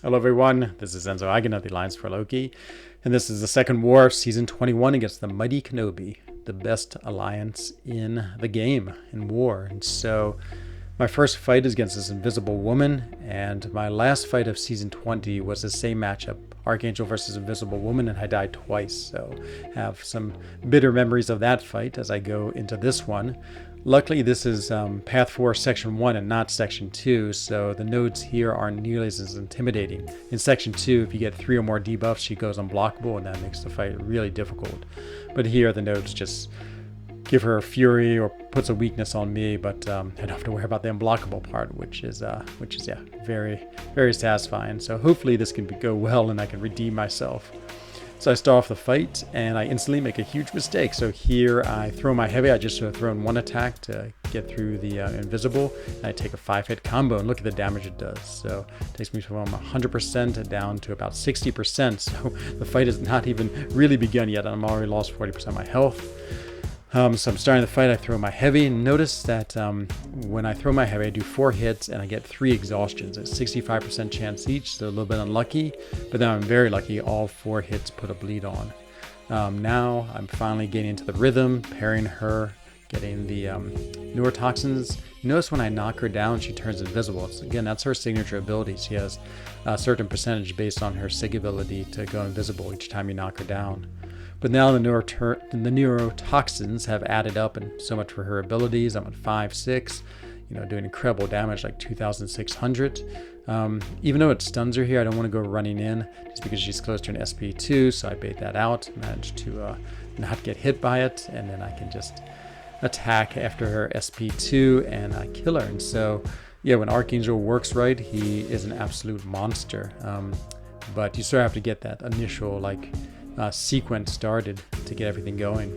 Hello everyone, this is Enzo Eigen of the Alliance for Loki, and this is the second war of Season 21 against the mighty KenOB, the best alliance in the game, in war. And so my first fight is against this invisible woman, and my last fight of Season 20 was the same matchup, Archangel versus Invisible Woman, and I died twice, so have some bitter memories of that fight as I go into this one. Luckily, this is Path 4 Section 1 and not Section 2, so the nodes here aren't nearly as intimidating. In Section 2, if you get 3 or more debuffs, she goes unblockable, and that makes the fight really difficult. But here, the nodes just give her a fury or puts a weakness on me, but I don't have to worry about the unblockable part, which is very, very satisfying. So hopefully this can go well and I can redeem myself. So I start off the fight and I instantly make a huge mistake. So here I throw my heavy. I just have thrown one attack to get through the invisible. And I take a 5-hit combo and look at the damage it does. So it takes me from 100% down to about 60%. So the fight has not even really begun yet. I'm already lost 40% of my health. So I'm starting the fight, I throw my heavy, and notice that when I throw my heavy, I do 4 hits and I get 3 exhaustions. It's 65% chance each, so a little bit unlucky, but then I'm very lucky, all 4 hits put a bleed on. Now I'm finally getting into the rhythm, parrying her, getting the neurotoxins. Notice when I knock her down, she turns invisible. So again, that's her signature ability. She has a certain percentage based on her sig ability to go invisible each time you knock her down. But now the neurotoxins have added up, and so much for her abilities. I'm at 5-6, doing incredible damage, like 2,600. Even though it stuns her here, I don't want to go running in just because she's close to an SP2, so I bait that out, manage to not get hit by it, and then I can just attack after her SP2 and kill her. And so, yeah, when Archangel works right, he is an absolute monster. But you sort of have to get that initial, sequence started to get everything going.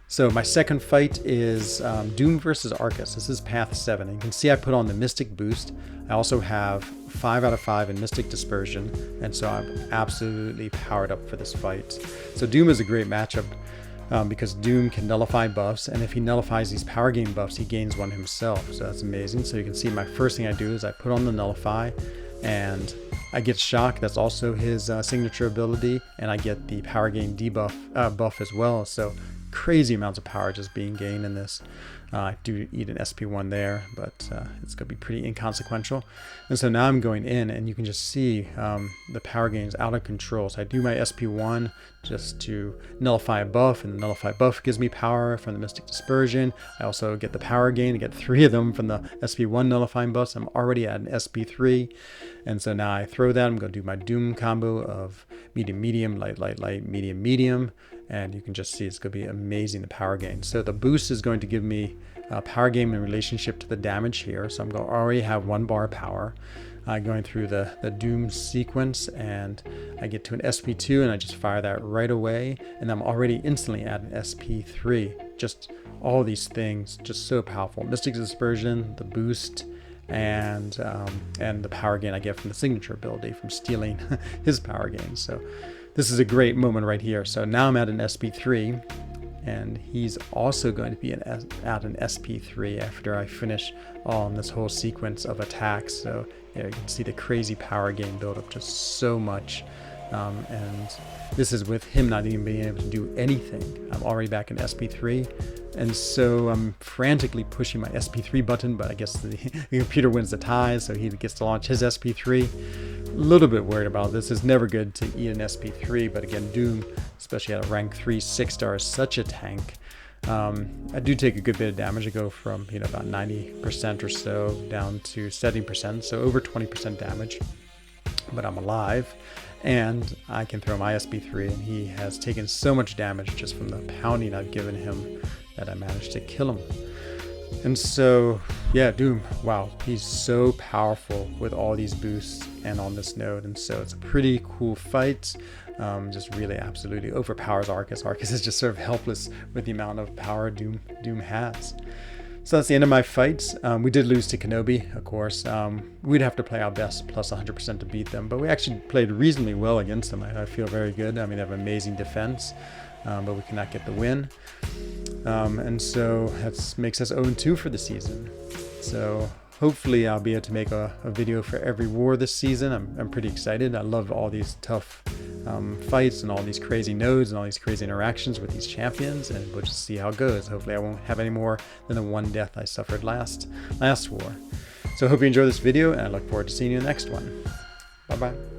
So my second fight is Doom versus Arcus. This is Path 7. And you can see I put on the Mystic boost. I also have 5 out of 5 in Mystic Dispersion, and so I'm absolutely powered up for this fight. So Doom is a great matchup because Doom can nullify buffs, and if he nullifies these power gain buffs, he gains one himself. So that's amazing. So you can see my first thing I do is I put on the Nullify, and I get Shock, that's also his signature ability, and I get the power gain debuff buff as well. So crazy amounts of power just being gained in this. I do eat an SP1 there, but it's going to be pretty inconsequential. And so now I'm going in, and you can just see the power gain is out of control. So I do my SP1 just to nullify a buff, and the nullify buff gives me power from the Mystic Dispersion. I also get the power gain. I get 3 of them from the SP1 nullifying buffs. I'm already at an SP3. And so now I throw that. I'm going to do my Doom combo of medium, medium, light, light, light, medium, medium. And you can just see it's going to be amazing, the power gain. So the boost is going to give me power gain in relationship to the damage here. So I'm going to already have 1 bar of power. Going through the Doom sequence, and I get to an SP2, and I just fire that right away. And I'm already instantly at an SP3. Just all these things, just so powerful. Mystic Dispersion, the boost, and the power gain I get from the signature ability from stealing his power gain. So this is a great moment right here. So now I'm at an SP3, and he's also going to be at an SP3 after I finish on this whole sequence of attacks. So yeah, you can see the crazy power gain build up just so much. And this is with him not even being able to do anything. I'm already back in SP3. And so I'm frantically pushing my SP3 button, but I guess the computer wins the tie, so he gets to launch his SP3. A little bit worried about this. It's never good to eat an SP3, but again, Doom, especially at a rank 3 6-star, is such a tank. I do take a good bit of damage. I go from about 90% or so down to 70%, so over 20% damage. But I'm alive, and I can throw my SP3, and he has taken so much damage just from the pounding I've given him that I managed to kill him. And so, yeah, Doom, wow, he's so powerful with all these boosts and on this node. And so it's a pretty cool fight. Just really absolutely overpowers Arcus. Arcus is just sort of helpless with the amount of power Doom has. So that's the end of my fight. We did lose to KenOB, of course. We'd have to play our best plus 100% to beat them, but we actually played reasonably well against them. I feel very good. I mean, they have amazing defense, but we cannot get the win. And so that makes us 0-2 for the season. So hopefully I'll be able to make a video for every war this season. I'm pretty excited. I love all these tough fights and all these crazy nodes and all these crazy interactions with these champions, and we'll just see how it goes. Hopefully I won't have any more than the one death I suffered last war. So I hope you enjoyed this video, and I look forward to seeing you in the next one. Bye bye.